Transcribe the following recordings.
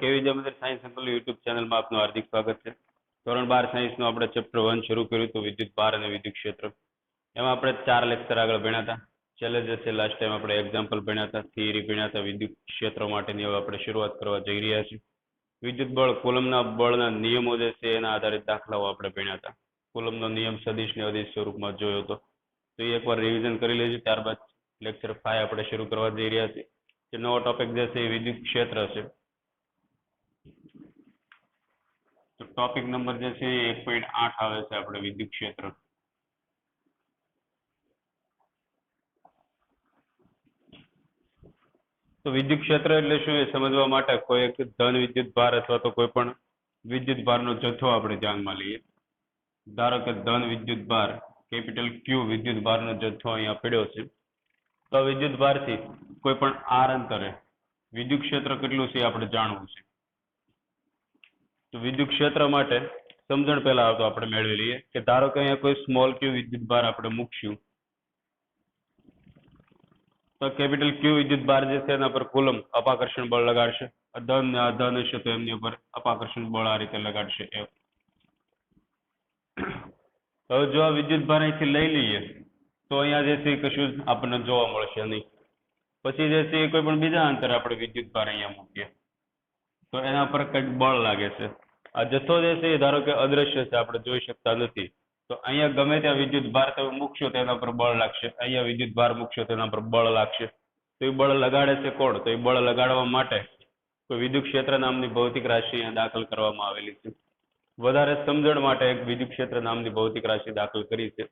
કેવી જમદર science uncle YouTube ચેનલમાં આપનું હાર્દિક સ્વાગત છે. ધોરણ 12 સાયન્સનું આપણે ચેપ્ટર 1 શરૂ કર્યું હતું, વિદ્યુત ભાર અને વિદ્યુત ક્ષેત્ર. એમાં આપણે 4 લેક્ચર આગળ ભણ્યા હતા. છેલ્લે જે છે લાસ્ટ ટાઈમ આપણે એક્ઝામ્પલ ભણ્યા હતા, થિયરી ભણ્યા હતા. વિદ્યુત ક્ષેત્ર માટેની હવે આપણે શરૂઆત કરવા જઈ રહ્યા છીએ. વિદ્યુત બળ, કુલમના બળના નિયમો જે છે એના આધારિત દાખલાઓ આપણે ભણ્યા હતા. કુલમનો નિયમ સદિશ ને અદિશ સ્વરૂપમાં જોયો હતો, તો એ એકવાર રિવિઝન કરી લેજો. ત્યારબાદ લેક્ચર 5 આપણે શરૂ કરવા જઈ રહ્યા છીએ. જે નવો ટોપિક જે છે એ વિદ્યુત ક્ષેત્ર છે. તો ટોપિક નંબર જે છે 1.8 આવે છે આપણે વિદ્યુત ક્ષેત્ર. તો વિદ્યુત ક્ષેત્ર એટલે શું એ સમજવા માટે કોઈ એક ધન વિદ્યુત ભાર અથવા તો કોઈ પણ વિદ્યુત ભારનો જથ્થો આપણે ધ્યાનમાં લઈએ. ધારો કે ધન વિદ્યુત ભાર કેપિટલ ક્યુ વિદ્યુત ભારનો જથ્થો અહીંયા પડ્યો છે. તો વિદ્યુત ભારથી કોઈ પણ આર અંતરે વિદ્યુત ક્ષેત્ર કેટલું છે આપણે જાણવું છે. તો વિદ્યુત ક્ષેત્ર માટે સમજણ પહેલા તો આપણે મેળવી લઈએ કે ધારો કે અહીંયા કોઈ સ્મોલ ક્યુ વિદ્યુત ભાર આપણે મૂકશું, તો કેપિટલ ક્યુ વિદ્યુત ભાર જે છે એના પર કુલમ અપાકર્ષણ બળ લગાડશે. ધન ને અધન હશે તો એમની ઉપર અપાકર્ષણ બળ આ રીતે લગાડશે F. હવે જો આ વિદ્યુત ભાર અહીંથી લઈ લઈએ તો અહીંયા જે છે કશું આપણને જોવા મળશે નહીં. પછી જે છે કોઈ પણ બીજા અંતરે આપણે વિદ્યુત ભાર અહીંયા મૂકીએ તો એના પર કંઈક બળ લાગે છે. આ જથ્થો જે છે એ ધારો કે અદ્રશ્ય છે, આપણે જોઈ શકતા નથી. તો અહીંયા ગમે ત્યાં વિદ્યુત ભાર તમે મૂકશો તો એના પર બળ લાગશે. અહીંયા વિદ્યુત ભાર મૂકશો તો એના પર બળ લાગશે. તો એ બળ લગાડે છે કોણ? તો એ બળ લગાડવા માટે કોઈ વિદ્યુત ક્ષેત્ર નામની ભૌતિક રાશિ અહીંયા દાખલ કરવામાં આવેલી છે. વધારે સમજણ માટે એક વિદ્યુત ક્ષેત્ર નામની ભૌતિક રાશિ દાખલ કરી છે.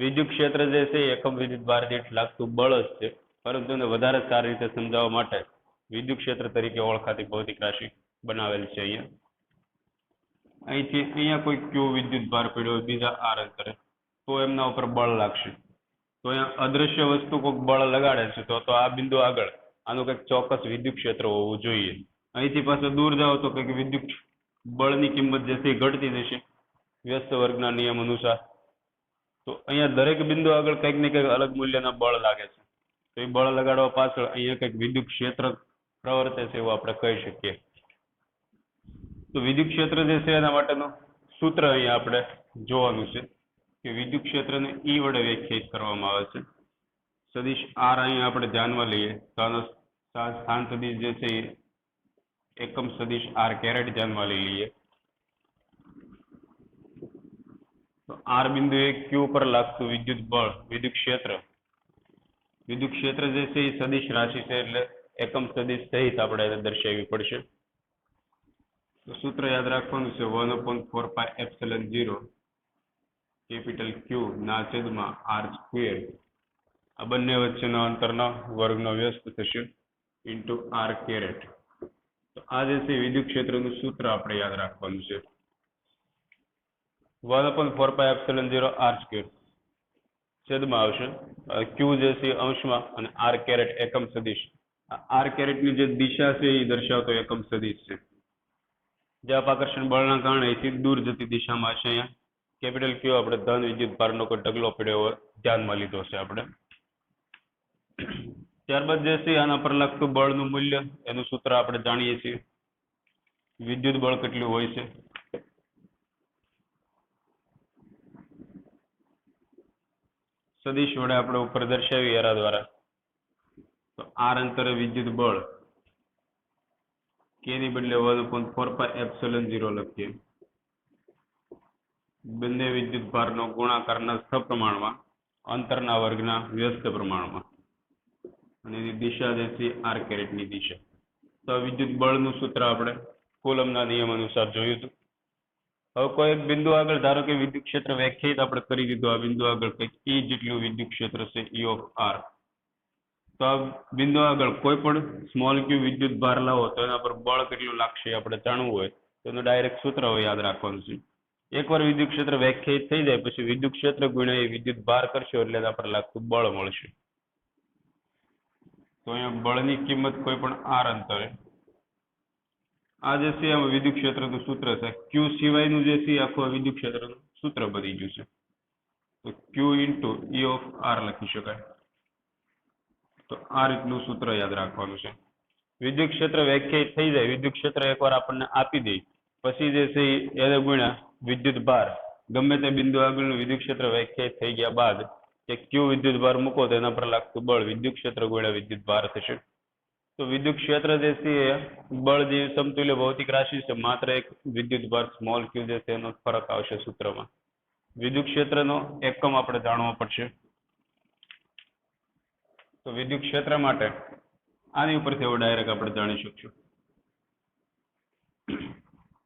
વિદ્યુત ક્ષેત્ર જે છે એ એકમ વિદ્યુત ભાર દીઠ લાગતું બળ જ છે, પરંતુ એને વધારે સારી રીતે સમજાવવા માટે વિદ્યુત ક્ષેત્ર તરીકે ઓળખાતી ભૌતિક રાશિ બનાવેલ છે. અહીંયા કોઈ ક્યુ વિદ્યુત ભાર પડ્યો બીજા આર અંતરે, તો એમના ઉપર બળ લાગશે. તો અહીંયા અદ્રશ્ય વસ્તુ કોઈક બળ લગાડે છે તો આ બિંદુ આગળ આનું કંઈક ચોક્કસ વિદ્યુત ક્ષેત્ર હોવું જોઈએ. અહીંથી પાછો દૂર જાઓ તો કંઈક વિદ્યુત બળની કિંમત જે છે એ ઘટતી જશે વ્યસ્ત વર્ગના નિયમ અનુસાર. તો અહીંયા દરેક બિંદુ આગળ કંઈક ને કંઈક અલગ મૂલ્યના બળ લાગે છે. તો એ બળ લગાડવા પાછળ અહીંયા કંઈક વિદ્યુત ક્ષેત્ર પ્રવર્તે છે એવું આપણે કહી શકીએ. તો વિદ્યુત ક્ષેત્ર જે છે એના માટેનું સૂત્ર અહીંયા આપણે જોવાનું છે કે વિદ્યુત ક્ષેત્રને ઈ વડે વ્યાખ્યાયિત કરવામાં આવે છે. સદિશ આર અહીંયા આપણે ધ્યાનમાં લઈએ તો આનો સ્થાન સદિશ જે છે એ એકમ સદિશ આર કેરેટ ધ્યાનમાં લઈ લઈએ. તો આર બિંદુ એ ક્યુ પર લાગતું વિદ્યુત બળ વિદ્યુત ક્ષેત્ર જે છે એ સદિશ રાશિ છે એટલે એકમ સદિશ સહિત આપણે એને દર્શાવવી પડશે. તો સૂત્ર યાદ રાખવાનું છે 1/4πε0 કેપિટલ ક્યુ ના છેદમાં આર સ્ક્વેર. આ બંને વચ્ચેનો અંતરના વર્ગનો વ્યસ્ત થશે ઇન્ટુ આર કેરેટ. તો આ જે છે વિદ્યુત ક્ષેત્રનું સૂત્ર આપણે યાદ રાખવાનું છે 1/4πε0 આર સ્ક્વેર છેદમાં આવશે ક્યુ જે છે અંશમાં અને આર કેરેટ એકમ સદિશ. આર કેરેટની જે દિશા છે એ દર્શાવતો એકમ સદિશ છે. જે અપાકર્ષણ બળના કારણે અહીંથી દૂર જતી દિશામાં છે. અહીંયા કેપિટલ ક્યુ આપણે ધન વિદ્યુત ભારનો કોઈ ઢગલો પડ્યો હોય ધ્યાનમાં લીધો છે આપણે. ત્યારબાદ જે છે આના પર લાગતું બળનું મૂલ્ય એનું સૂત્ર આપણે જાણીએ છીએ. વિદ્યુત બળ કેટલું હોય છે? સદિશ વડે આપણે ઉપર દર્શાવી એરા દ્વારા. તો આર અંતરે વિદ્યુત બળ કે ની બદલે 1/4πε0 લખીએ. બંને વિદ્યુત ભારનો ગુણાકારના સપ્રમાણમાં અંતરના વર્ગના વ્યસ્ત પ્રમાણમાં, અને એની દિશા જે છે આર કેરેટની દિશા. તો વિદ્યુત બળનું સૂત્ર આપણે કુલમના નિયમ અનુસાર જોયું હતું. હવે કોઈ એક બિંદુ આગળ ધારો કે વિદ્યુત ક્ષેત્ર વ્યાખ્યાયિત આપણે કરી દીધું. આ બિંદુ આગળ કંઈક ઈ જેટલું વિદ્યુત ક્ષેત્ર છે ઈ ઓફ આર. તો આ બિંદુ આગળ કોઈ પણ સ્મોલ ક્યુ વિદ્યુત ભાર લાવો તો એના પર બળ કેટલું લાગશે આપણે જાણવું હોય તો એનું ડાયરેક્ટ સૂત્ર યાદ રાખવાનું છે. એકવાર વિદ્યુત ક્ષેત્ર વ્યાખ્યાયિત થઈ જાય પછી વિદ્યુત ક્ષેત્ર ગુણ્યા વિદ્યુત ભાર કરશો એટલે એના પર લાગતું બળ મળશે. તો અહીંયા બળની કિંમત કોઈ પણ આર અંતરે, આ જે છે આમાં વિદ્યુત ક્ષેત્રનું સૂત્ર છે. ક્યુ સિવાયનું જે છે આખું વિદ્યુત ક્ષેત્રનું સૂત્ર બની ગયું છે. તો Q into E of R લખી શકાય. તો આ રીતનું સૂત્ર યાદ રાખવાનું છે. વિદ્યુત ક્ષેત્ર વ્યાખ્યાયિત થઈ જાય, વિદ્યુત ક્ષેત્ર એકવાર આપણને આપી દે પછી જે છે એને ગુણ્યા વિદ્યુત ભાર, ગમે તે બિંદુ આગળનું વિદ્યુત ક્ષેત્ર વ્યાખ્યાયિત થઈ ગયા બાદ કે ક્યુ વિદ્યુત ભાર મૂકો તો એના પર લાગતું બળ વિદ્યુત ક્ષેત્ર ગુણ્યા વિદ્યુત ભાર થશે. તો વિદ્યુત ક્ષેત્ર જે છે એ બળ જેવી સમતુલ્ય ભૌતિક રાશિ છે, માત્ર એક વિદ્યુત ભાર સ્મોલ ક્યુ જે છે એનો ફરક આવશે સૂત્રમાં. વિદ્યુત ક્ષેત્રનો એકમ આપણે જાણવો પડશે. તો વિદ્યુત ક્ષેત્ર માટે આની ઉપરથી હવે ડાયરેક્ટ આપણે જાણી શકશું.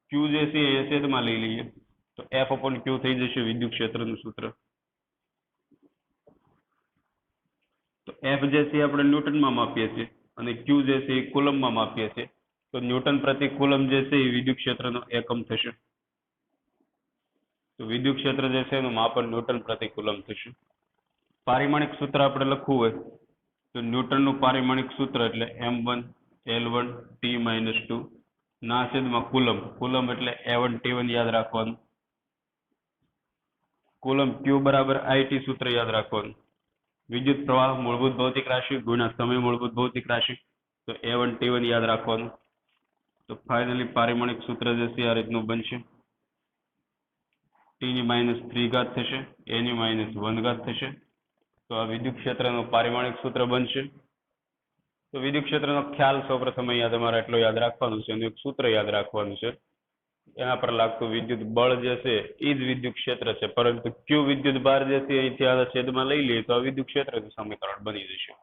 ક્યુ જે છે એ છેદમાં લઈ લઈએ તો એફ અપોન ક્યુ થઈ જશે વિદ્યુત ક્ષેત્રનું સૂત્ર. તો એફ જે છે આપણે ન્યૂટનમાં માપીએ છીએ અને ક્યુ જે છે એ કુલમમાં માપીએ છીએ. તો ન્યૂટન પ્રતિ કુલમ જે છે એ વિદ્યુત ક્ષેત્રનો એકમ થશે. તો વિદ્યુત ક્ષેત્ર જે છે એનું માપન ન્યૂટન પ્રતિ કુલમ થશે. પારિમાણિક સૂત્ર આપણે લખવું હોય તો ન્યૂટનનું પારિમાણિક સૂત્ર એટલે m1 L1 T-2 ના છેદમાં કુલમ, કુલમ એટલે A1 T1 યાદ રાખવાનું, કુલમ Q બરાબર IT સૂત્ર યાદ રાખવાનું. વિદ્યુત પ્રવાહ મૂળભૂત ભૌતિક રાશિ ગુણ્યા સમય મૂળભૂત ભૌતિક રાશિ, તો A1 T1 યાદ રાખવાનું. તો ફાઇનલી પારિમાણિક સૂત્ર જે છે આ રીતનું બનશે. T-3 થશે, A-1 થશે. તો આ વિદ્યુત ક્ષેત્રનું પારિમાણિક સૂત્ર બનશે. તો વિદ્યુત ક્ષેત્રનો ખ્યાલ સૌપ્રથમ અહીંયા તમારે એટલો યાદ રાખવાનું છે, એનું એક સૂત્ર યાદ રાખવાનું છે. એના પર લાગતું વિદ્યુત બળ જે છે એ જ વિદ્યુત ક્ષેત્ર છે, પરંતુ ક્યુ વિદ્યુત ભાર જે છે અહીંથી આ છેદમાં લઈ લઈએ તો આ વિદ્યુત ક્ષેત્રનું સમીકરણ બની જશે.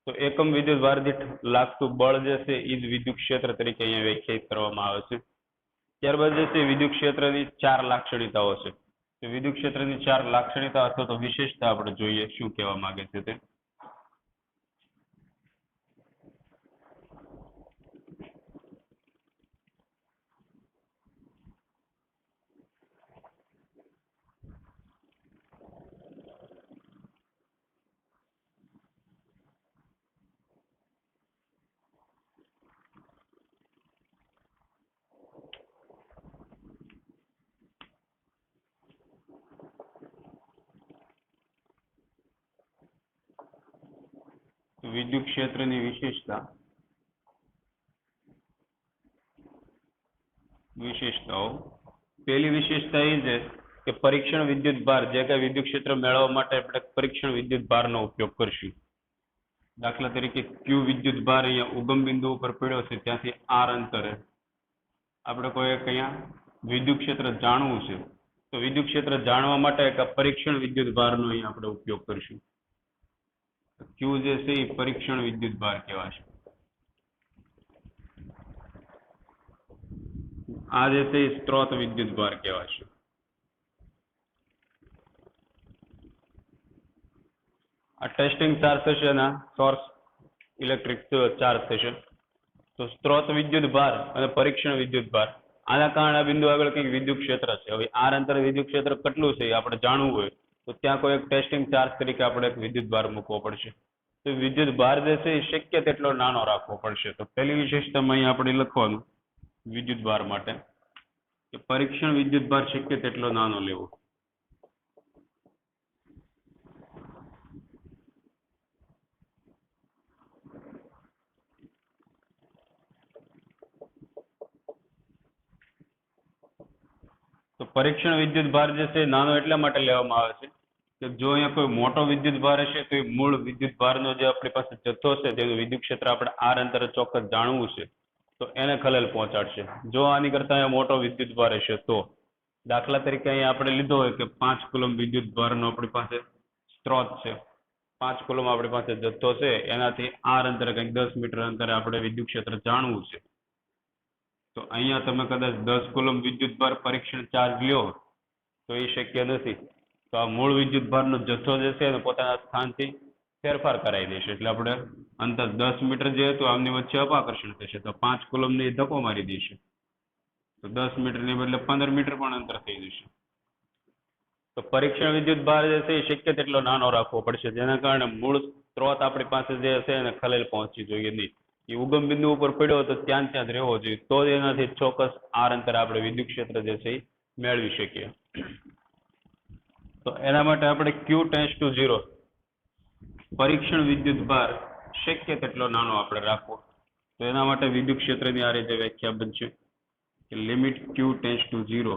તો એકમ વિદ્યુત ભાર દીઠ લાગતું બળ જે છે એ જ વિદ્યુત ક્ષેત્ર તરીકે અહીંયા વ્યાખ્યાયિત કરવામાં આવે છે. ત્યારબાદ જે છે વિદ્યુત ક્ષેત્રની 4 લાક્ષણિકતાઓ છે. તો વિદ્યુત ક્ષેત્રની 4 લાક્ષણિકતા અથવા તો વિશેષતા આપણે જોઈએ શું કહેવા માંગે છે તે. વિદ્યુત ક્ષેત્રની વિશેષતાઓ. પહેલી વિશેષતા એ છે કે પરીક્ષણ વિદ્યુત ભાર, જે કે વિદ્યુત ક્ષેત્ર મેળવવા માટે આપણે પરીક્ષણ વિદ્યુત ભારનો ઉપયોગ કરશું. દાખલા તરીકે ક્યુ વિદ્યુત ભાર અહીંયા ઉગમ બિંદુ ઉપર પડ્યો છે, ત્યાંથી આર અંતરે આપણે કોઈ અહીંયા વિદ્યુત ક્ષેત્ર જાણવું છે, તો વિદ્યુત ક્ષેત્ર જાણવા માટે એક પરીક્ષણ વિદ્યુત ભારનો અહીંયા આપણે ઉપયોગ કરશું. ક્યુ જે છે એ પરીક્ષણ વિદ્યુત ભાર કહેવાશે. આ જે છે એ સ્ત્રોત વિદ્યુત ભાર કહેવાશે. આ ટેસ્ટિંગ ચાર્જ થશે અને સોર્સ ઇલેક્ટ્રિક ચાર્જ થશે. તો સ્ત્રોત વિદ્યુત ભાર અને પરીક્ષણ વિદ્યુત ભાર, આના કારણે આ બિંદુ આગળ કંઈક વિદ્યુત ક્ષેત્ર છે. હવે આર અંતરે વિદ્યુત ક્ષેત્ર કેટલું છે એ આપણે જાણવું હોય તો ત્યાં કોઈ એક ટેસ્ટિંગ ચાર્જ તરીકે આપણે એક વિદ્યુત ભાર મૂકવો પડશે. તો વિદ્યુત ભાર જે છે એ શક્ય તેટલો નાનો રાખવો પડશે. તો પહેલી વિશેષતામાં અહીં આપણે લખવાનું વિદ્યુત ભાર માટે કે પરીક્ષણ વિદ્યુત ભાર શક્ય તેટલો નાનો લેવો. તો પરીક્ષણ વિદ્યુત ભાર જે છે નાનો એટલા માટે લેવામાં આવે છે કે જો અહીંયા કોઈ મોટો વિદ્યુત ભાર હશે તો એ મૂળ વિદ્યુત ભારનો જે આપણી પાસે જથ્થો છે તેનું વિદ્યુત ક્ષેત્ર આપણે આર અંતરે ચોક્કસ જાણવું છે તો એને ખલેલ પહોંચાડશે. જો આની કરતા અહીંયા મોટો વિદ્યુત ભાર હશે તો, દાખલા તરીકે અહીંયા આપણે લીધો હોય કે 5 કુલમ વિદ્યુત ભારનો આપણી પાસે સ્ત્રોત છે, 5 કુલમ આપણી પાસે જથ્થો છે, એનાથી આર અંતરે કંઈક 10 મીટર અંતરે આપણે વિદ્યુત ક્ષેત્ર જાણવું છે. તો અહીંયા તમે કદાચ 10 કુલમ વિદ્યુત ભાર પરીક્ષણ ચાર્જ લ્યો તો એ શક્ય નથી. તો આ મૂળ વિદ્યુત ભારનો જથ્થો જે છે એને પોતાના સ્થાનથી ફેરફાર કરાવી દેશે, એટલે આપણે અંતર 10 મીટર જે હતું આમની વચ્ચે અપાકર્ષણ થશે તો 5 કુલમને એ ધક્કો મારી દેશે, તો 10 મીટરની બદલે 15 મીટર પણ અંતર થઈ જશે. તો પરીક્ષણ વિદ્યુત ભાર જે છે એ શક્ય તેટલો નાનો રાખવો પડશે, જેના કારણે મૂળ સ્ત્રોત આપણી પાસે જે છે એને ખલેલ પહોંચવી જોઈએ નહીં. એ ઉગમ બિંદુ ઉપર પડ્યો તો ત્યાં જ રહેવો જોઈએ, તો જ એનાથી ચોક્કસ આર અંતરે આપણે વિદ્યુત ક્ષેત્ર જે છે એ મેળવી શકીએ. તો એના માટે આપણે ક્યુ ટેન્ડ્સ ટુ 0 પરીક્ષણ વિદ્યુત ભાર શક્ય તેટલો નાનો આપણે રાખવો. તો એના માટે વિદ્યુત ક્ષેત્રની આ રીતે વ્યાખ્યા બનશે કે લિમિટ ક્યુ ટેન્સ ટુ 0,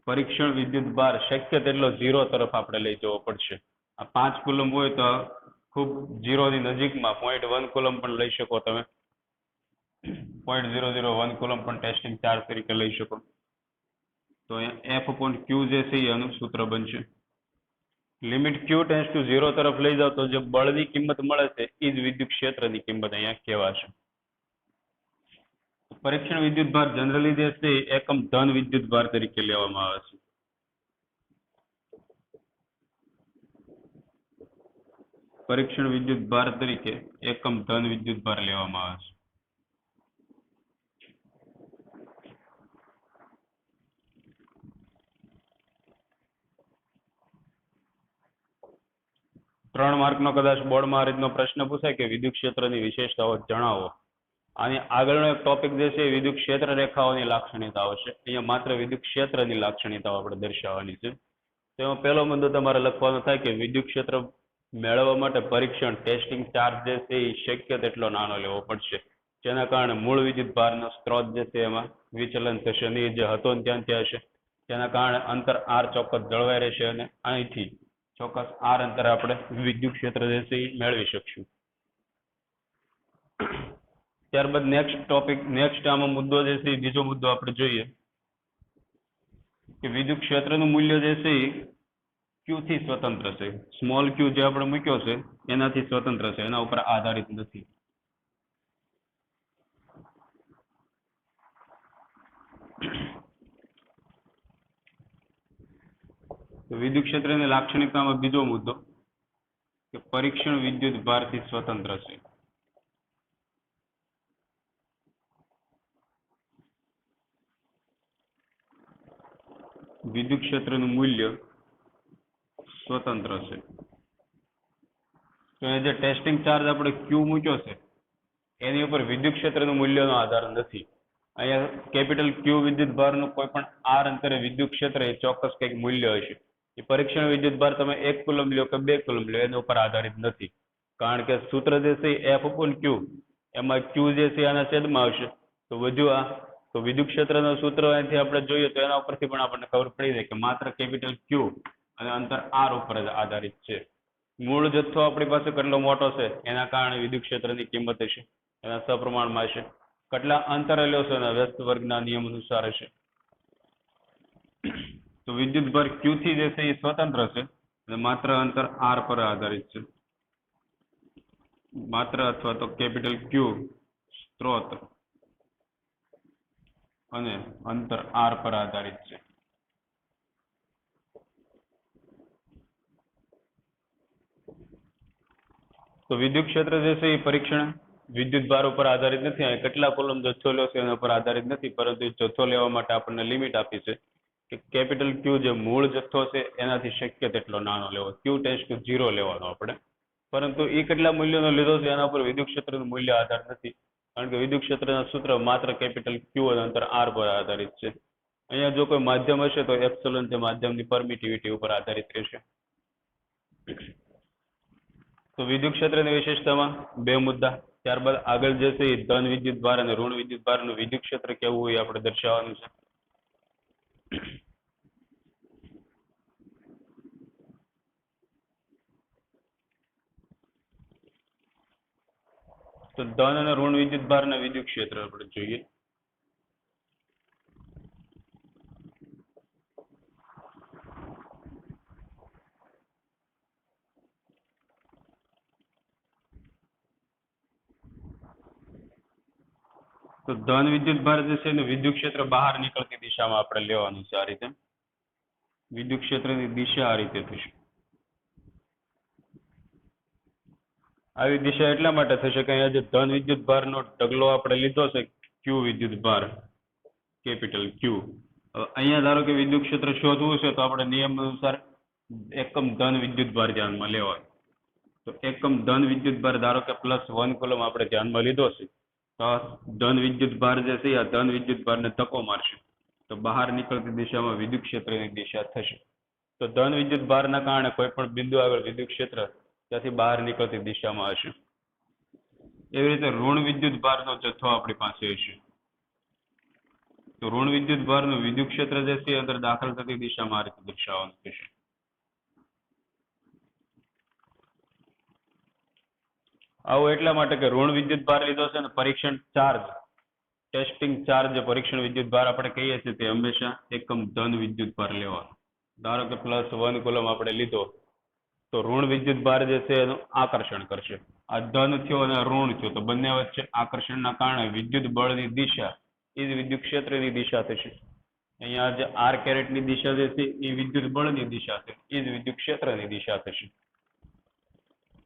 પરીક્ષણ વિદ્યુત ભાર શક્ય તેટલો 0 તરફ આપણે લઈ જવો પડશે. આ 5 કુલમ હોય તો ખૂબ 0 ની નજીકમાં 0.1 કુલમ પણ લઈ શકો તમે, 0.001 કુલમ પણ ટેસ્ટિંગ ચાર્જ તરીકે લઈ શકો. તો અહીંયા એફ અપોન ક્યુ જે છે એનું સૂત્ર બનશે. લિમિટ ક્યુ ટેન્સ ટુ 0 તરફ લઈ જાવ તો જે બળની કિંમત મળે છે એ જ વિદ્યુત ક્ષેત્રની કિંમત અહીંયા કહેવાશે. પરીક્ષણ વિદ્યુત ભાર જનરલી જે છે એકમ ધન વિદ્યુત ભાર તરીકે લેવામાં આવે છે. પરીક્ષણ વિદ્યુત ભાર તરીકે એકમ ધન વિદ્યુત ભાર લેવામાં આવે છે. ત્રણ માર્કનો કદાચ બોર્ડમાં આ રીતનો પ્રશ્ન પૂછાય કે વિદ્યુત ક્ષેત્રની વિશેષતાઓ જણાવો. આની આગળનો એક ટોપિક જે છે વિદ્યુત ક્ષેત્ર રેખાઓની લાક્ષણિકતાઓ છે. અહીંયા માત્ર વિદ્યુત ક્ષેત્રની લાક્ષણિકતાઓ આપણે દર્શાવવાની છે. તેમાં પહેલો મુદ્દો તમારે લખવાનો થાય કે વિદ્યુત ક્ષેત્ર મેળવવા માટે પરીક્ષણ ટેસ્ટિંગ ચાર્જ જે છે એ શક્ય તેટલો નાનો લેવો પડશે, જેના કારણે મૂળ વિદ્યુત ભારનો સ્ત્રોત જે છે એમાં વિચલન થશે નહીં, જે હતો ને ત્યાં હશે. તેના કારણે અંતર આર ચોક્કસ જળવાઈ રહેશે અને અહીંથી ચોક્કસ આર અંતરે આપણે વિદ્યુત ક્ષેત્ર જે છે એ મેળવી શકશું. ત્યારબાદ નેક્સ્ટ આમાં મુદ્દો જે છે બીજો મુદ્દો આપણે જોઈએ કે વિદ્યુત ક્ષેત્રનું મૂલ્ય જે છે એ ક્યુ થી સ્વતંત્ર છે. સ્મોલ ક્યુ જે આપણે મૂક્યો છે એનાથી સ્વતંત્ર છે, એના ઉપર આધારિત નથી. વિદ્યુત ક્ષેત્રની લાક્ષણિકતામાં બીજો મુદ્દો કે પરીક્ષણ વિદ્યુત ભારથી સ્વતંત્ર છે. વિદ્યુત ક્ષેત્રનું મૂલ્ય સ્વતંત્ર છે. તો એ જે ટેસ્ટિંગ ચાર્જ આપણે ક્યુ મૂક્યો છે એની ઉપર વિદ્યુત ક્ષેત્રનું મૂલ્યનો આધાર નથી. અહીંયા કેપિટલ ક્યુ વિદ્યુત ભારનું કોઈ પણ આર અંતરે વિદ્યુત ક્ષેત્ર એ ચોક્કસ કંઈક મૂલ્ય હશે. એ પરીક્ષણ વિદ્યુત ભાર તમે 1 કુલમ લ્યો કે 2 કુલમ લ્યો એના ઉપર આધારિત નથી, કારણ કે સૂત્ર જે છે એફ અપોન ક્યુ, એમાં ક્યુ જે છે આના છેદમાં આવશે. તો વધુ તો વિદ્યુત ક્ષેત્રનું સૂત્ર અહીંથી આપણે જોઈએ તો એના ઉપરથી પણ આપણને ખબર પડી જાય કે માત્ર કેપિટલ ક્યુ અને અંતર આર ઉપર જ આધારિત છે. મૂળ જથ્થો આપણી પાસે કેટલો મોટો છે એના કારણે વિદ્યુત ક્ષેત્રની કિંમત હશે એના સપ્રમાણમાં હશે. કેટલા અંતરે લ્યો છો એના વ્યસ્ત વર્ગના નિયમ અનુસાર હશે. તો વિદ્યુત ભાર ક્યુ થી જે છે એ સ્વતંત્ર છે અને માત્ર અંતર આર પર આધારિત છે. માત્ર અથવા તો કેપિટલ ક્યુ સ્ત્રોત અને અંતર આર પર આધારિત છે. તો વિદ્યુત ક્ષેત્ર જે છે એ પરીક્ષણ વિદ્યુત ભાર ઉપર આધારિત નથી. અને કેટલા કુલમ જથ્થો લ્યો છે એના ઉપર આધારિત નથી, પરંતુ જથ્થો લેવા માટે આપણને લિમિટ આપી છે કે કેપિટલ ક્યુ જે મૂળ જથ્થો છે એનાથી શક્ય તેટલો નાનો લેવો, ક્યુ ટેન્સ ટુ 0 લેવાનો આપણે. પરંતુ એ કેટલા મૂલ્યનો લીધો છે એના ઉપર વિદ્યુત ક્ષેત્રનું મૂલ્ય આધાર નથી, કારણ કે વિદ્યુત ક્ષેત્રના સૂત્ર માત્ર કેપિટલ ક્યુ અને અંતર આર પર આધારિત છે. અહીંયા જો કોઈ માધ્યમ હશે તો એપ્સિલોન જે માધ્યમની પરમિટિવિટી ઉપર આધારિત રહેશે. તો વિદ્યુત ક્ષેત્રની વિશેષતામાં બે મુદ્દા. ત્યારબાદ આગળ જે છે એ ધન વિદ્યુત ભાર અને ઋણ વિદ્યુત ભારનું વિદ્યુત ક્ષેત્ર કેવું હોય આપણે દર્શાવવાનું છે. તો ધન અને ઋણ વિદ્યુત ભારના વિદ્યુત ક્ષેત્ર આપણે જોઈએ. તો ધન વિદ્યુત ભાર જે છે એનું વિદ્યુત ક્ષેત્ર બહાર નીકળતી દિશામાં આપણે લેવાનું છે. આ રીતે વિદ્યુત ક્ષેત્રની દિશા આ રીતે થશે. આવી દિશા એટલા માટે થશે કે અહીંયા જે ધન વિદ્યુત ભારનો ઢગલો આપણે લીધો છે ક્યુ વિદ્યુત ભાર કેપિટલ ક્યુ, અહીંયા ધારો કે વિદ્યુત ક્ષેત્ર શોધવું છે તો આપણે નિયમ અનુસાર એકમ ધન વિદ્યુત ભાર ધ્યાનમાં લેવાય. તો એકમ ધન વિદ્યુત ભાર ધારો કે +1 કુલમ આપણે ધ્યાનમાં લીધો છે, તો ધન વિદ્યુત ભાર જે છે આ ધન વિદ્યુત ભારને ધક્કો મારશે તો બહાર નીકળતી દિશામાં વિદ્યુત ક્ષેત્રની દિશા થશે. તો ધન વિદ્યુત ભારના કારણે કોઈ પણ બિંદુ આગળ વિદ્યુત ક્ષેત્ર ત્યાંથી બહાર નીકળતી દિશામાં હશે. એવી રીતે ઋણ વિદ્યુત ભારનો જથ્થો આપણી પાસે હશે તો ઋણ વિદ્યુત ભારનું વિદ્યુત ક્ષેત્ર જે છે અંદર દાખલ થતી દિશામાં આ રીતે દર્શાવવાનું થશે. આવું એટલા માટે કે ઋણ વિદ્યુત ભાર લીધો છે ને પરીક્ષણ ચાર્જ ટેસ્ટિંગ ચાર્જ પરીક્ષણ વિદ્યુત ભાર આપણે કહીએ છીએ તે હંમેશા એકમ ધન વિદ્યુત ભાર લેવાનો. ધારો કે +1 કુલમ આપણે લીધો તો ઋણ વિદ્યુત ભાર જે છે એનું આકર્ષણ કરશે. આ ધન થયો અને ઋણ થયો તો બંને વચ્ચે આકર્ષણના કારણે વિદ્યુત બળની દિશા એ જ વિદ્યુત ક્ષેત્રની દિશા થશે. અહીંયા જે આર કેરેટની દિશા જે છે એ વિદ્યુત બળની દિશા છે એ જ વિદ્યુત ક્ષેત્રની દિશા થશે.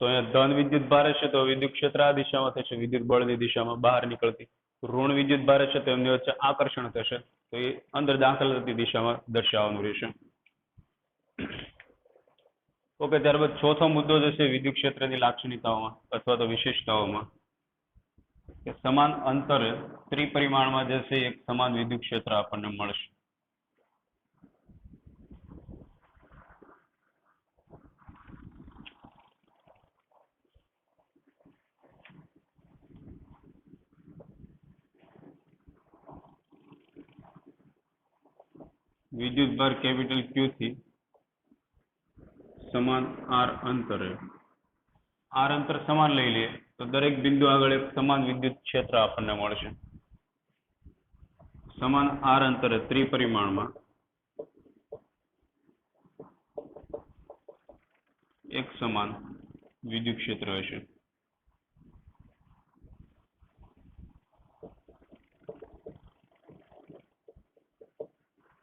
તો અહીંયા ધન વિદ્યુત ભાર હશે તો વિદ્યુત ક્ષેત્ર આ દિશામાં થશે વિદ્યુત બળની દિશામાં બહાર નીકળતી. ઋણ વિદ્યુત ભાર હશે તો એમની વચ્ચે આકર્ષણ થશે તો એ અંદર દાખલ થતી દિશામાં દર્શાવવાનું રહેશે. ઓકે, ત્યારબાદ ચોથો મુદ્દો જે છે વિદ્યુત ક્ષેત્રની લાક્ષણિકતાઓમાં અથવા તો વિશેષતાઓમાં કે સમાન અંતરે ત્રિપરિમાણમાં જે છે એક સમાન વિદ્યુત ક્ષેત્ર આપણને મળશે. વિદ્યુત ભાર કેપિટલ ક્યુ થી સમાન આર અંતરે આર અંતર સમાન લઈ લઈએ તો દરેક બિંદુ આગળ એક સમાન વિદ્યુત ક્ષેત્ર આપણને મળશે. સમાન આર અંતરે ત્રિપરિમાણમાં એક સમાન વિદ્યુત ક્ષેત્ર હશે.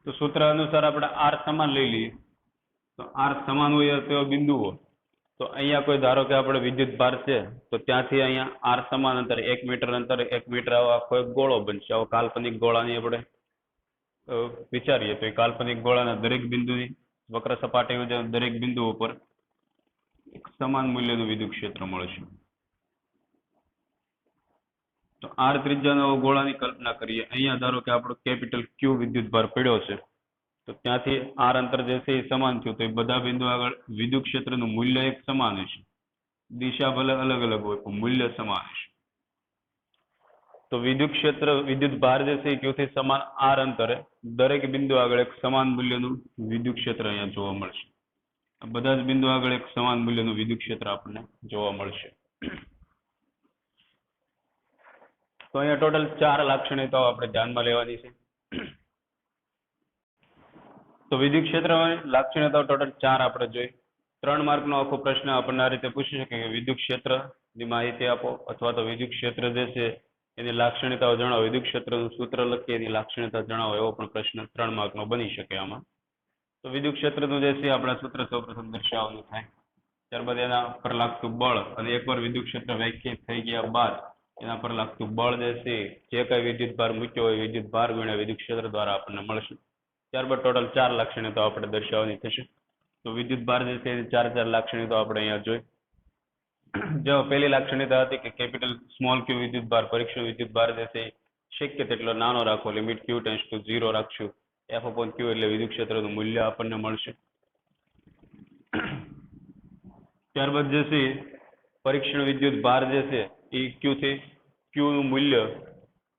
તો સૂત્ર અનુસાર આપણે આર સમાન લઈ લઈએ તો આર સમાન હોય તેવા બિંદુઓ તો અહીંયા કોઈ ધારો કે આપણે વિદ્યુત ભાર છે તો ત્યાંથી અહીંયા આર સમાન અંતરે 1 મીટર અંતરે 1 મીટર આવો આખો એક ગોળો બનશે. આવો કાલ્પનિક ગોળાની આપણે વિચારીએ તો એ કાલ્પનિક ગોળાના દરેક બિંદુની વક્ર સપાટીઓ દરેક બિંદુ ઉપર એક સમાન મૂલ્યનું વિદ્યુત ક્ષેત્ર મળશે. તો આર ત્રિજ્યાનો ગોળાની કલ્પના કરીએ. અહીંયા ધારો કે આપણો કેપિટલ ક્યુ વિદ્યુત ભાર પડ્યો છે તો ત્યાંથી આર અંતર જે છે એ સમાન થયું તો એ બધા બિંદુ આગળ વિદ્યુત ક્ષેત્રનું મૂલ્ય એક સમાન હશે. દિશા ભલે અલગ અલગ હોય પણ મૂલ્ય સમાન હશે. તો વિદ્યુત ક્ષેત્ર વિદ્યુત ભાર જે છે એ ક્યુથી સમાન આર અંતરે દરેક બિંદુ આગળ એક સમાન મૂલ્યનું વિદ્યુત ક્ષેત્ર અહીંયા જોવા મળશે. બધા જ બિંદુ આગળ એક સમાન મૂલ્યનું વિદ્યુત ક્ષેત્ર આપણને જોવા મળશે. તો અહીંયા ટોટલ 4 લાક્ષણિકતાઓ આપણે ધ્યાનમાં લેવાની છે. તો વિદ્યુત ક્ષેત્રની લાક્ષણિકતાઓ ટોટલ 4 આપણે જોઈ. 3 માર્કનો આખો પ્રશ્ન આપણને આ રીતે પૂછી શકે કે વિદ્યુત ક્ષેત્રની માહિતી આપો અથવા તો વિદ્યુત ક્ષેત્ર જે છે એની લાક્ષણિકતાઓ જણાવો, વિદ્યુત ક્ષેત્રનું સૂત્ર લખી એની લાક્ષણિકતા જણાવો, એવો પણ પ્રશ્ન 3 માર્કનો બની શકે આમાં. તો વિદ્યુત ક્ષેત્રનું જે છે આપણા સૂત્ર સૌપ્રથમ દર્શાવવાનું થાય. ત્યારબાદ એના પર લાગતું બળ અને એકવાર વિદ્યુત ક્ષેત્ર વ્યાખ્યાયિત થઈ ગયા બાદ એના પર લાગતું બળ જે છે જે કઈ વિદ્યુત ભાર મૂક્યો હોય વિદ્યુત ભાર ગુણ્યા વિદ્યુત ક્ષેત્ર દ્વારા આપણને મળશે. ત્યારબાદ ટોટલ 4 લાક્ષણિકતાઓ આપણે દર્શાવવાની થશે. તો વિદ્યુત ભાર જે છે એ 4 લાક્ષણિકતાઓ આપણે અહીંયા જોઈ. જો પહેલી લાક્ષણિકતા હતી કે કેપિટલ સ્મોલ ક્યુ વિદ્યુત ભાર પરીક્ષણ વિદ્યુત ભાર જે છે શક્ય તેટલો નાનો રાખો, લિમિટ ક્યુ ટેન્ડ્સ ટુ 0 રાખશું. એફ અપોન ક્યુ એટલે વિદ્યુત ક્ષેત્રનું મૂલ્ય આપણને મળશે. ત્યારબાદ જે છે પરીક્ષણ વિદ્યુત ભાર જે છે એ ક્યુ નું મૂલ્ય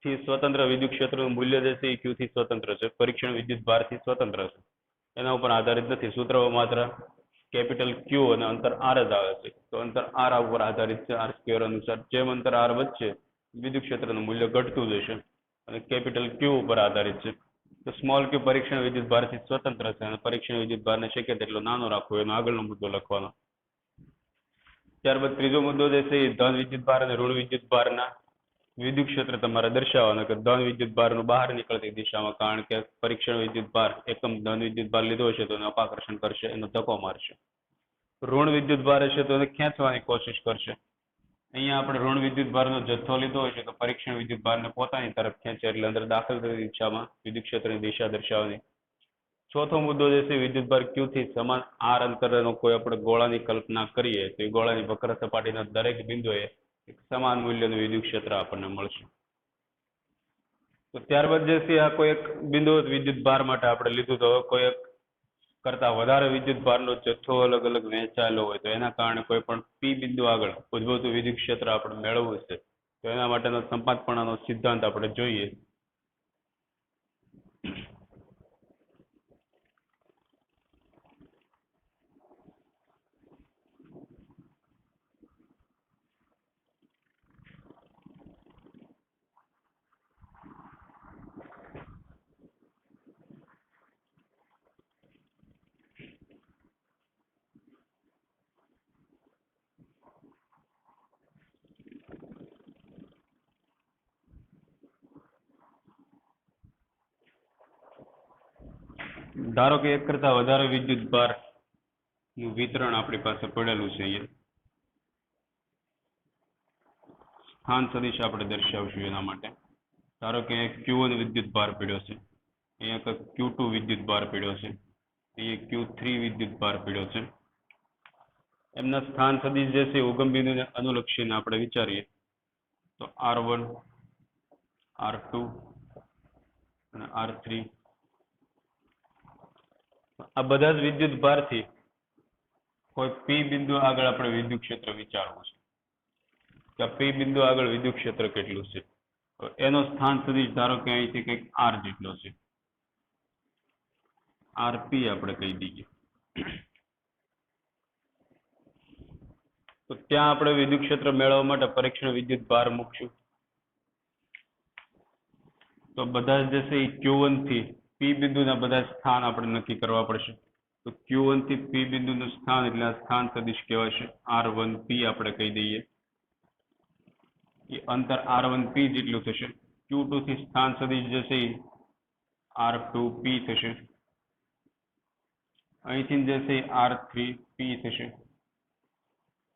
થી સ્વતંત્ર વિદ્યુત ક્ષેત્રનું મૂલ્ય જે છે એ ક્યુ થી સ્વતંત્ર છે. પરીક્ષણ વિદ્યુત ભાર થી સ્વતંત્ર છે, એના ઉપર આધારિત નથી. સૂત્ર માત્ર કેપિટલ ક્યુ અને અંતર આર જ આવે છે. તો અંતર આર ઉપર આધારિત છે. આર સ્ક્વેર અનુસાર જેમ અંતર આર વધશે વિદ્યુત ક્ષેત્રનું મૂલ્ય ઘટતું જશે અને કેપિટલ ક્યુ ઉપર આધારિત છે. તો સ્મોલ ક્યુ પરીક્ષણ વિદ્યુત ભારથી સ્વતંત્ર છે અને પરીક્ષણ વિદ્યુત ભારને શક્ય તેટલો નાનો રાખવો એનો આગળનો મુદ્દો લખવાનો. ત્યારબાદ ત્રીજો મુદ્દો જે છે એ ધન વિદ્યુત ભાર અને ઋણ વિદ્યુત ભારના વિદ્યુત ક્ષેત્ર તમારે દર્શાવવાના કે ધન વિદ્યુત ભારનું બહાર નીકળતી દિશામાં, કારણ કે પરીક્ષણ વિદ્યુત ભાર એકમ ધન વિદ્યુત ભાર લીધો હશે તો એને અપાકર્ષણ કરશે, એનો ધક્કો મારશે. ઋણ વિદ્યુત ભાર હશે તો એને ખેંચવાની કોશિશ કરશે. અહીંયા આપણે ઋણ વિદ્યુત ભારનો જથ્થો લીધો હોય છે તો પરીક્ષણ વિદ્યુત ભારને પોતાની તરફ ખેંચે એટલે અંદર દાખલ થતી દિશામાં વિદ્યુત ક્ષેત્રની દિશા દર્શાવવાની. ચોથો મુદ્દો જે છે વિદ્યુત ભાર ક્યુ થી સમાન આર અંતરનો કોઈ આપણે ગોળાની કલ્પના કરીએ તો એ ગોળાની વક્ર સપાટીના દરેક બિંદુએ એક સમાન મૂલ્યનું વિદ્યુત ક્ષેત્ર આપણને મળશે. તો ત્યારબાદ જે છે આ કોઈ એક બિંદુ વિદ્યુત ભાર માટે આપણે લીધું તો કોઈ એક કરતા વધારે વિદ્યુત ભારનો જથ્થો અલગ અલગ વહેંચાયેલો હોય તો એના કારણે કોઈ પણ પી બિંદુ આગળ ઉદ્ભવતું વિદ્યુત ક્ષેત્ર આપણે મેળવવું છે તો એના માટેનો સંપાતપણાનો સિદ્ધાંત આપણે જોઈએ. ધારો કે એક કરતા વધારે વિદ્યુત ભાર નું વિતરણ આપણી પાસે પડેલું છે. અહીંયા સ્થાન સદિશ આપણે દર્શાવશું એના માટે. ધારો કે Q1 વિદ્યુત ભાર પડ્યો છે, અહીંયા Q2 વિદ્યુત ભાર પડ્યો છે, અહીંયા Q3 વિદ્યુત ભાર પડ્યો છે. એમના સ્થાન સદિશ જે છે ઉગમ બિંદુને અનુલક્ષીને આપણે વિચારીએ તો R1, R2 અને R3 આ બધા જ વિદ્યુત ભારથી કોઈ P બિંદુ આગળ આપણે વિદ્યુત ક્ષેત્ર વિચારવું છે કે P બિંદુ આગળ વિદ્યુત ક્ષેત્ર કેટલું છે. એનો સ્થાન સદિશ ધારો કે અહીંથી કંઈક R જેટલો છે, RP આપણે કહી દઈએ. તો ત્યાં આપણે વિદ્યુત ક્ષેત્ર મેળવવા માટે પરીક્ષણ વિદ્યુત ભાર મૂકશું. તો બધા જે છે એ Q1 થી P બિંદુના બધા સ્થાન આપણે નક્કી કરવા પડશે. તો Q1 થી P બિંદુનું સ્થાન એટલે આ સ્થાન સદિશ કહેવાશે. R1P આપણે કહી દઈએ. એ અંતર R1P જેટલું થશે. Q2 થી સ્થાન સદિશ જે છે એ R2P થશે. અહીંથી જે છે R3P થશે.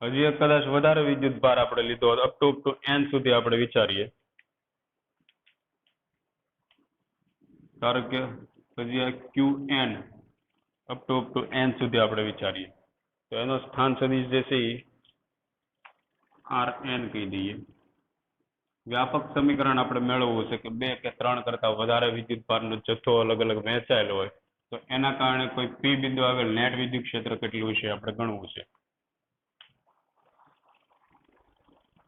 હજી એક કદાચ વધારે વિદ્યુત ભાર આપણે લીધો અપ ટુ N સુધી આપણે વિચારીએ. ધારો કે હજી આ Qn અપ ટુ N સુધી આપણે વિચારીએ તો એનો સ્થાન સદિશ જે છે એ Rn કહી દઈએ. વ્યાપક સમીકરણ આપણે મેળવવું છે કે 2 કે 3 કરતા વધારે વિદ્યુત ભારનો જથ્થો અલગ અલગ વહેંચાયેલો હોય તો એના કારણે કોઈ P બિંદુ આગળ નેટ વિદ્યુત ક્ષેત્ર કેટલું છે આપણે ગણવું છે.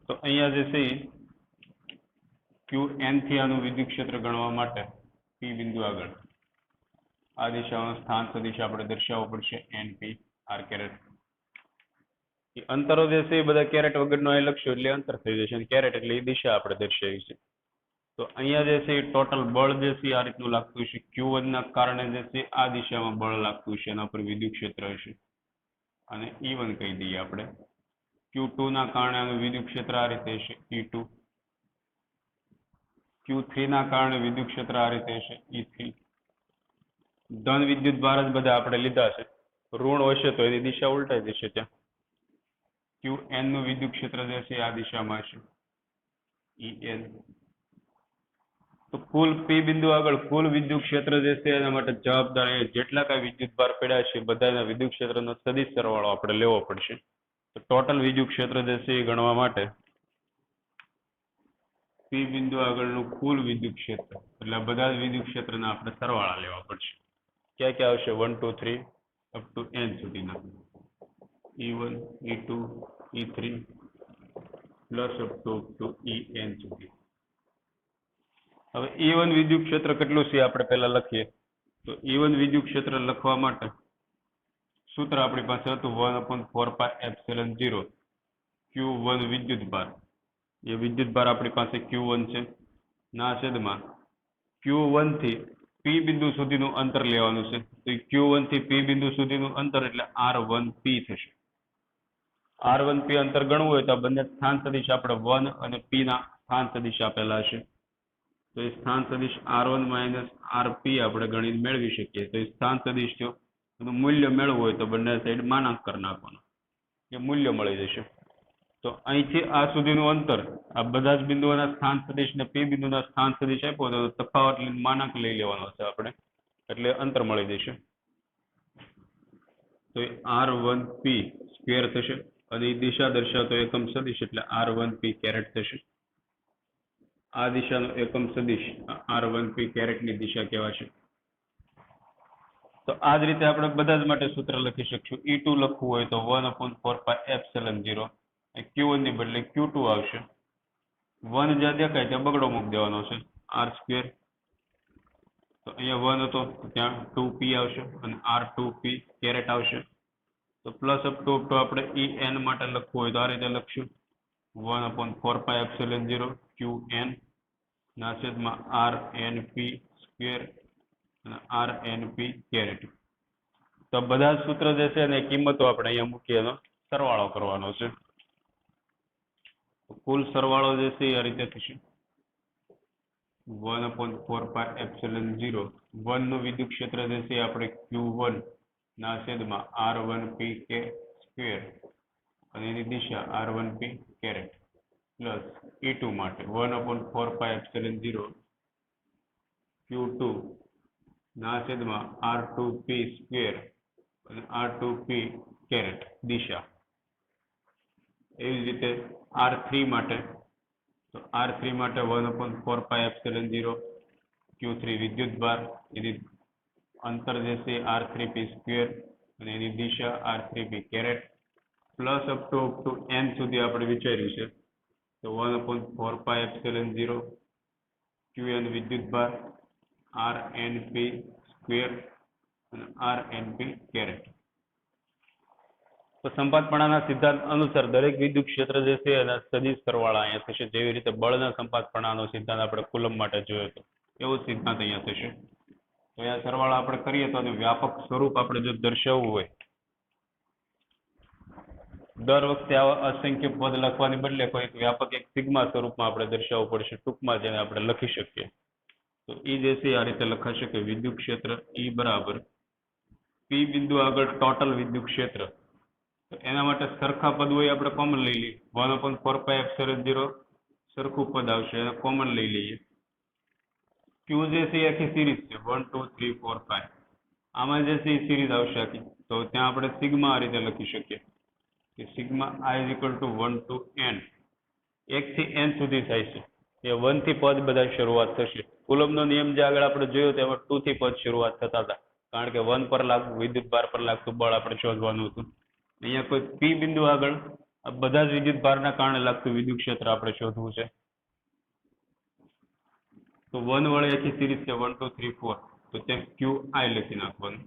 તો અહીંયા જે છે Qn થી આનું વિદ્યુત ક્ષેત્ર ગણવા માટે P બિંદુ આગળ આ દિશામાં સ્થાન સદિશ આપણે દર્શાવવો પડશે NP R કેરેટ. એ અંતરો જે છે એ બધા કેરેટ વગરનો અહીં લખશું એટલે અંતર થઈ જશે અને કેરેટ એટલે એ દિશા આપણે દર્શાવી છે. તો અહીંયા જે છે એ ટોટલ બળ જે છે આ રીતનું લાગતું છે. Q1 ના કારણે જે છે આ દિશામાં બળ લાગતું છે, એના પર વિદ્યુત ક્ષેત્ર હશે અને E1 કહી દઈએ આપણે. Q2 ના કારણે આનું વિદ્યુત ક્ષેત્ર આ રીતે હશે E2. Q3 ના કારણે વિદ્યુત ક્ષેત્ર આ રીતે હશે E3. ધન વિદ્યુત ભાર જ બધા આપણે લીધા છે, ઋણ હશે તો એની દિશા ઉલટાઈ જશે. ત્યાં Qn નું વિદ્યુત ક્ષેત્ર જે છે આ દિશામાં હશે En. તો કુલ P બિંદુ આગળ કુલ વિદ્યુત ક્ષેત્ર જે છે એના માટે જવાબદાર જેટલા કાંઈ વિદ્યુત ભાર પડ્યા છે બધાના વિદ્યુત ક્ષેત્રનો સદિશ સરવાળો આપણે લેવો પડશે. તો ટોટલ વિદ્યુત ક્ષેત્ર જે છે એ ગણવા માટે P બિંદુ આગળનું કુલ વિદ્યુત ક્ષેત્ર એટલે બધા જ વિદ્યુત ક્ષેત્રના આપણે સરવાળા લેવા પડશે. ક્યાં ક્યાં આવશે 1 2 3 અપ ટુ N સુધીના E1 E2 E3 plus up two En સુધી. હવે E1 વિદ્યુત ક્ષેત્ર કેટલું છે આપણે પહેલા લખીએ. તો E1 વિદ્યુત ક્ષેત્ર લખવા માટે સૂત્ર આપણી પાસે હતું 1/4πε0 Q1 વિદ્યુત ભાર. એ વિદ્યુત ભાર આપણી પાસે Q1 છે ના છેદમાં Q1 થી P બિંદુ સુધીનું અંતર લેવાનું છે. તો Q1 થી P બિંદુ સુધીનું અંતર એટલે R1P થશે. R1P અંતર ગણવું હોય તો આ બંને સ્થાન સદિશ આપણે 1 અને P ના સ્થાન સદિશ આપેલા છે. તો એ સ્થાન સદિશ R1 - RP આપણે ગણીને મેળવી શકીએ. તો એ સ્થાન સદિશ થયો એનું મૂલ્ય મેળવવું હોય તો બંને સાઈડ માનાંક કરી નાખવાનું, એ મૂલ્ય મળી જશે. તો અહીંથી આ સુધીનું અંતર આ બધા જ બિંદુઓના સ્થાન સદિશ ને P બિંદુના સ્થાન સદિશ આપ્યો તો તફાવત લઈને માનાંક લઈ લેવાનો છે આપણે, એટલે અંતર મળી જશે. તો એ R1P સ્ક્વેર થશે અને એ દિશા દર્શાવતો એકમ સદિશ એટલે R1P કેરેટ થશે. આ દિશાનો એકમ સદિશ R1P કેરેટની દિશા કહેવાશે. તો આ જ રીતે આપણે બધા જ માટે સૂત્ર લખી શકશું. E2 લખવું હોય તો 1/4πε0 Q1 ની બદલે Q2 આવશે. વન જ્યાં દેખાય ત્યાં બગડો મૂકી દેવાનો છે, આર સ્ક્વેર. તો અહીંયા વન હતો ત્યાં 2p આવશે અને r2p કેરેટ આવશે. તો પ્લસ અપ ટુ આપણે en માટે લખવું હોય તો આ રીતે લખશું 1/4πε0 qn ના છેદમાં rnp સ્ક્વેર અને rnp કેરેટ. તો બધા સૂત્ર જે છે ને કિંમતો આપણે અહીંયા મૂકી એનો સરવાળો કરવાનો છે. કુલ સરવાળો જે છે એ આ રીતે થશે 1/4πε0 1 નું વિદ્યુત ક્ષેત્ર જે છે આપણે q1 ના છેદમાં r1p કે સ્ક્વેર અને એની દિશા r1p કેરેટ પ્લસ E2 માટે 1/4πε0 q2 ના છેદમાં r2p સ્ક્વેર અને r2p કેરેટ દિશા. એવી જ રીતે r3 માટે તો r3 માટે 1/4πε0 q3 વિદ્યુત ભાર એની અંતર જે છે r3p સ્ક્વેર અને એની દિશા r3p caret plus up to n સુધી આપણે વિચાર્યું છે તો 1/4πε0 qn વિદ્યુત ભાર rnp સ્ક્વેર અને rnp કેરેટ. તો સંપાતપણાના સિદ્ધાંત અનુસાર દરેક વિદ્યુત ક્ષેત્ર જે છે એના સદિશ સરવાળા અહીંયા થશે. જેવી રીતે બળના સંપાતપણાનો સિદ્ધાંત આપણે કુલમ માટે જોયો હતો એવો સિદ્ધાંત અહીંયા થશે. તો અહીંયા સરવાળા આપણે કરીએ તો વ્યાપક સ્વરૂપ આપણે જો દર્શાવવું હોય દર વખતે આવા અસંખ્ય પદ લખવાની બદલે કોઈ વ્યાપક એક સિગ્મા સ્વરૂપમાં આપણે દર્શાવવું પડશે, ટૂંકમાં જેને આપણે લખી શકીએ. તો એ જે છે આ રીતે લખાશે કે વિદ્યુત ક્ષેત્ર E બરાબર પી બિંદુ આગળ ટોટલ વિદ્યુત ક્ષેત્ર. તો એના માટે સરખા પદ હોય આપણે કોમન લઈ લઈએ 1/4πε0 સરખું પદ આવશે એને કોમન લઈ લઈએ. ક્યુ જે છે એ આખી સિરીઝ છે 1 2 3 4 5 આમાં જે છે એ સિરીઝ આવશે આખી. તો ત્યાં આપણે સિગ્મા આ રીતે લખી શકીએ કે સિગ્મા i = 1 to n 1 થી n સુધી થાય છે. એ 1 થી પદ બધા શરૂઆત થશે. કુલમનો નિયમ જે આગળ આપણે જોયો તેમાં 2 થી પદ શરૂઆત થતા હતા કારણ કે 1 પર લાગતું વિદ્યુત ભાર પર લાગતું બળ આપણે શોધવાનું હતું. અહીંયા કોઈ પી બિંદુ આગળ બધા જ વિદ્યુત ભારના કારણે લાગતું વિદ્યુત ક્ષેત્ર આપણે શોધવું છે. તો 1 વડે આખી સિરીઝ છે 1 2 3 4 તો ત્યાં qi લખી નાખવાનું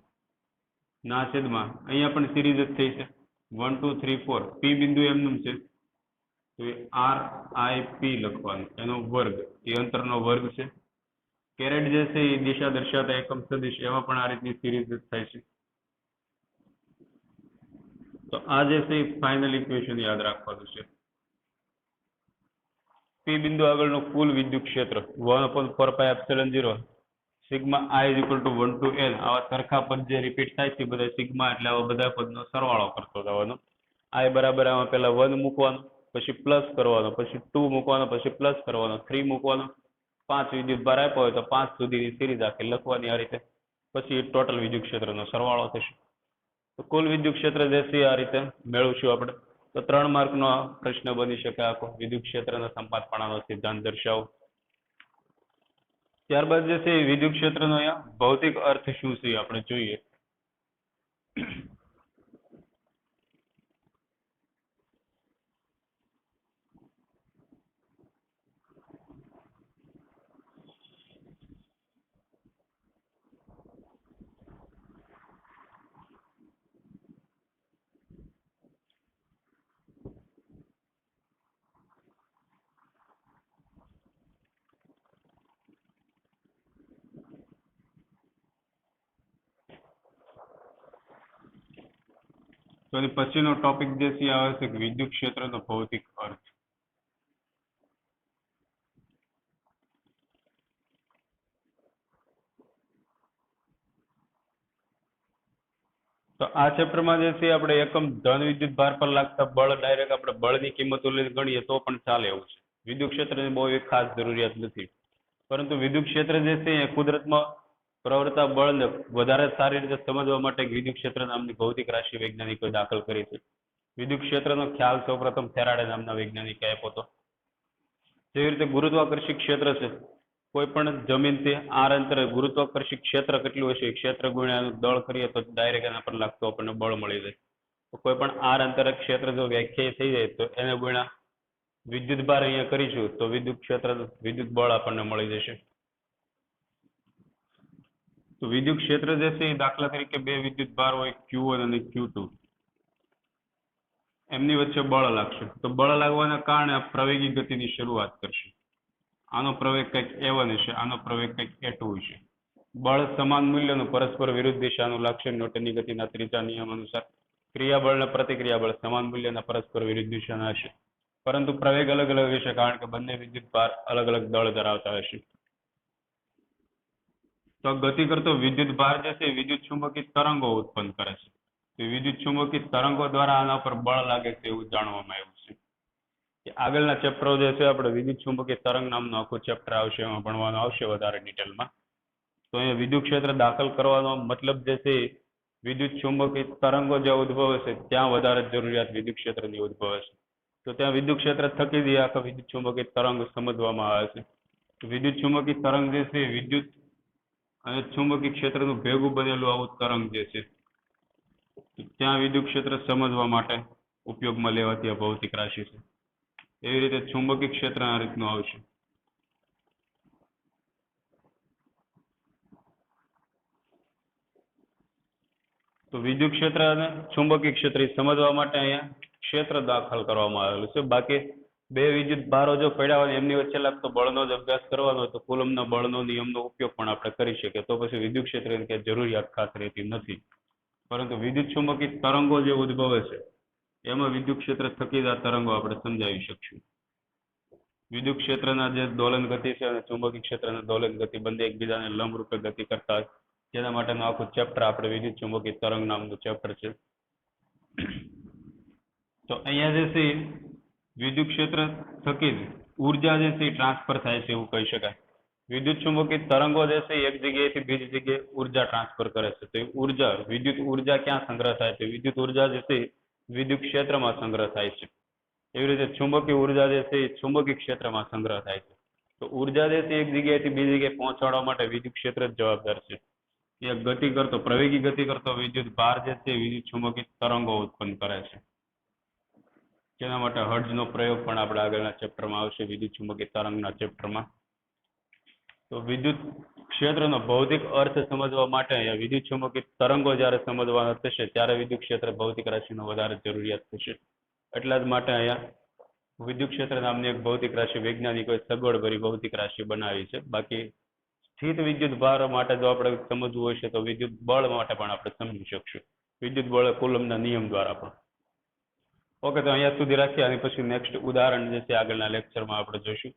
ના છેદમાં અહીંયા પણ સિરીઝ જ થઈ છે 1 2 3 4 પી બિંદુ એમનું છે તો એ RIP લખવાનું એનો વર્ગ એ અંતરનો વર્ગ છે. કેરેટ જે છે એ દિશા દર્શાવતા એકમ સદિશ એમાં પણ આ રીતની સિરીઝ થાય છે. તો આ જે છે એ ફાઇનલ ઇક્વેશન યાદ રાખવાનું છે. પી બિંદુ આગળનું કુલ વિદ્યુત ક્ષેત્ર 1/4πε0 સિગ્મા i = 1 to n આવા સરખા પદ જે રિપીટ થાય છે બધા સિગ્મા એટલે આવા બધા પદનો સરવાળો કરતો જવાનો. i બરાબર આમાં પહેલા 1 મૂકવાનો પછી પ્લસ કરવાનો પછી 2 મૂકવાનો પછી પ્લસ કરવાનો 3 મૂકવાનો 5 વિદ્યુત ભાર આપ્યો હોય તો 5 સુધીની સિરીઝ આખી લખવાની આ રીતે. પછી ટોટલ વિદ્યુત ક્ષેત્રનો સરવાળો થશે. તો કુલ વિદ્યુત ક્ષેત્ર જે છે આ રીતે મેળવશું આપણે. તો 3 માર્કનો પ્રશ્ન બની શકે આખો વિદ્યુત ક્ષેત્રના સંપાતપણાનો સિદ્ધાંત દર્શાવો. ત્યારબાદ જે છે વિદ્યુત ક્ષેત્રનો અહીંયા ભૌતિક અર્થ શું છે આપણે જોઈએ. તો એની પછીનો ટોપિક જે છે આવે છે વિદ્યુત ક્ષેત્રનો ભૌતિક અર્થ. તો આ ચેપ્ટરમાં જે છે આપણે એકમ ધન વિદ્યુત ભાર પર લાગતા બળ ડાયરેક્ટ આપણે બળની કિંમતો લઈને ગણીએ તો પણ ચાલે એવું છે. વિદ્યુત ક્ષેત્રની બહુ એક ખાસ જરૂરિયાત નથી. પરંતુ વિદ્યુત ક્ષેત્ર જે છે એ કુદરતમાં પ્રવર્તતા બળને વધારે સારી રીતે સમજવા માટે વિદ્યુત ક્ષેત્ર નામની ભૌતિક રાશિ વૈજ્ઞાનિકોએ દાખલ કરી છે. વિદ્યુત ક્ષેત્રનો ખ્યાલ સૌપ્રથમ ફેરાડે નામના વૈજ્ઞાનિકે આપ્યો હતો. જેવી રીતે ગુરુત્વાકર્ષિત ક્ષેત્ર છે કોઈ પણ જમીનથી r અંતરે ગુરુત્વાકર્ષિત ક્ષેત્ર કેટલું હશે ક્ષેત્ર ગુણ્યા એનું દળ કરીએ તો ડાયરેક્ટ એના પર લાગતું આપણને બળ મળી જાય. તો કોઈ પણ r અંતરે ક્ષેત્ર જો વ્યાખ્યાયિત થઈ જાય તો એને ગુણ્યા વિદ્યુત ભાર અહીંયા કરીશું તો વિદ્યુત ક્ષેત્ર વિદ્યુત બળ આપણને મળી જશે. તો વિદ્યુત ક્ષેત્ર જે છે એ દાખલા તરીકે બે વિદ્યુત ભાર હોય Q1 અને Q2, એમની વચ્ચે બળ લાગશે. તો બળ લાગવાના કારણે આ પ્રવેગી ગતિની શરૂઆત કરશે. આનો પ્રવેગ કંઈક A1 હશે, આનો પ્રવેગ કંઈક A2 હશે. બળ સમાન મૂલ્યનું પરસ્પર વિરુદ્ધ દિશાનું લાગશે ન્યૂટનની ગતિના ત્રીજા નિયમ અનુસાર. ક્રિયાબળ અને પ્રતિક્રિયાબળ સમાન મૂલ્યના પરસ્પર વિરુદ્ધ દિશાના હશે, પરંતુ પ્રવેગ અલગ અલગ હશે કારણ કે બંને વિદ્યુત ભાર અલગ અલગ દળ ધરાવતા હશે. તો ગતિ કરતો વિદ્યુત ભાર જે છે વિદ્યુત ચુંબકીય તરંગો ઉત્પન્ન કરે છે. તો વિદ્યુત ચુંબકીય તરંગો દ્વારા આના પર બળ લાગે છે એવું જાણવામાં આવ્યું છે. આગળના ચેપ્ટરો જે છે આપણે વિદ્યુત ચુંબકીય તરંગ નામનું આખું ચેપ્ટર આવશે, એમાં ભણવાનું આવશે વધારે ડિટેલમાં. તો અહીંયા વિદ્યુત ક્ષેત્ર દાખલ કરવાનો મતલબ જે છે વિદ્યુત ચુંબકીય તરંગો જે ઉદ્ભવે છે ત્યાં વધારે જરૂરિયાત વિદ્યુત ક્ષેત્રની ઉદ્ભવે છે. તો ત્યાં વિદ્યુત ક્ષેત્ર થકી જ આખા વિદ્યુત ચુંબકીય તરંગ સમજવામાં આવે છે. વિદ્યુત ચુંબકીય તરંગ જે છે વિદ્યુત અને ચુંબકીય ક્ષેત્રનું ભેગું બનેલું આવું તરંગ જે છે ત્યાં વિદ્યુત ક્ષેત્ર સમજવા માટે ઉપયોગમાં લેવાતી આ ભૌતિક રાશિ છે. એવી રીતે ચુંબકીય ક્ષેત્ર આ રીતનું આવશે. તો વિદ્યુત ક્ષેત્ર અને ચુંબકીય ક્ષેત્ર સમજવા માટે અહીંયા ક્ષેત્ર દાખલ કરવામાં આવેલું છે. બાકી બે વિદ્યુત ભારો જો પડ્યા હોય એમની વચ્ચે લાગતો બળનો જ અભ્યાસ કરવાનો હોય તો કુલમના બળનો નિયમનો ઉપયોગ પણ આપણે કરી શકીએ. તો પછી વિદ્યુત ક્ષેત્રની ક્યાંય જરૂરિયાત ખાસ રહેતી નથી. પરંતુ વિદ્યુત ચુંબકીય તરંગો જે ઉદ્ભવે છે એમાં વિદ્યુત ક્ષેત્ર થકી જ આ તરંગો આપણે સમજાવી શકશું. વિદ્યુત ક્ષેત્રના જે દોલન ગતિ છે અને ચુંબકીય ક્ષેત્રના દોલન ગતિ બંને એકબીજાને લંબરૂપે ગતિ કરતા હોય, જેના માટેનું આખું ચેપ્ટર આપણે વિદ્યુત ચુંબકીય તરંગ નામનું ચેપ્ટર છે. તો અહીંયા જે છે વિદ્યુત ક્ષેત્ર થકી જ ઉર્જા જે છે ટ્રાન્સફર થાય છે એવું કહી શકાય. વિદ્યુત ચુંબકીય તરંગો જે છે એક જગ્યાએથી બીજી જગ્યાએ ઉર્જા ટ્રાન્સફર કરે છે. તો ઉર્જા વિદ્યુત ઉર્જા ક્યાં સંગ્રહ થાય છે? વિદ્યુત ઉર્જા જે છે વિદ્યુત ક્ષેત્રમાં સંગ્રહ થાય છે. એવી રીતે ચુંબકીય ઉર્જા જે છે એ ચુંબકીય ક્ષેત્રમાં સંગ્રહ થાય છે. તો ઉર્જા જે છે એક જગ્યાએથી બીજી જગ્યાએ પહોંચાડવા માટે વિદ્યુત ક્ષેત્ર જ જવાબદાર છે. એ ગતિ કરતો પ્રવેગી ગતિ કરતો વિદ્યુત ભાર જે છે વિદ્યુત ચુંબકીય તરંગો ઉત્પન્ન કરે છે. જેના માટે હર્ટ્ઝનો પ્રયોગ પણ આપણે આગળના ચેપ્ટરમાં આવશે, વિદ્યુત ચુંબકીય તરંગના ચેપ્ટરમાં. તો વિદ્યુત ક્ષેત્રનો ભૌતિક અર્થ સમજવા માટે અહીંયા વિદ્યુત ચુંબકીય તરંગો જ્યારે સમજવાના થશે ત્યારે વિદ્યુત ક્ષેત્ર ભૌતિક રાશિનો વધારે જરૂરિયાત થશે. એટલા જ માટે અહીંયા વિદ્યુત ક્ષેત્ર નામની એક ભૌતિક રાશિ વૈજ્ઞાનિકોએ સગવડ ભરી ભૌતિક રાશિ બનાવી છે. બાકી સ્થિત વિદ્યુત ભાર માટે જો આપણે સમજવું હોય છે તો વિદ્યુત બળ માટે પણ આપણે સમજી શકશું, વિદ્યુત બળ કુલમના નિયમ દ્વારા પણ. ઓકે, તો અહીંયા સુધી રાખીએ અને પછી નેક્સ્ટ ઉદાહરણ જે છે આગળના લેક્ચરમાં આપણે જોઈશું.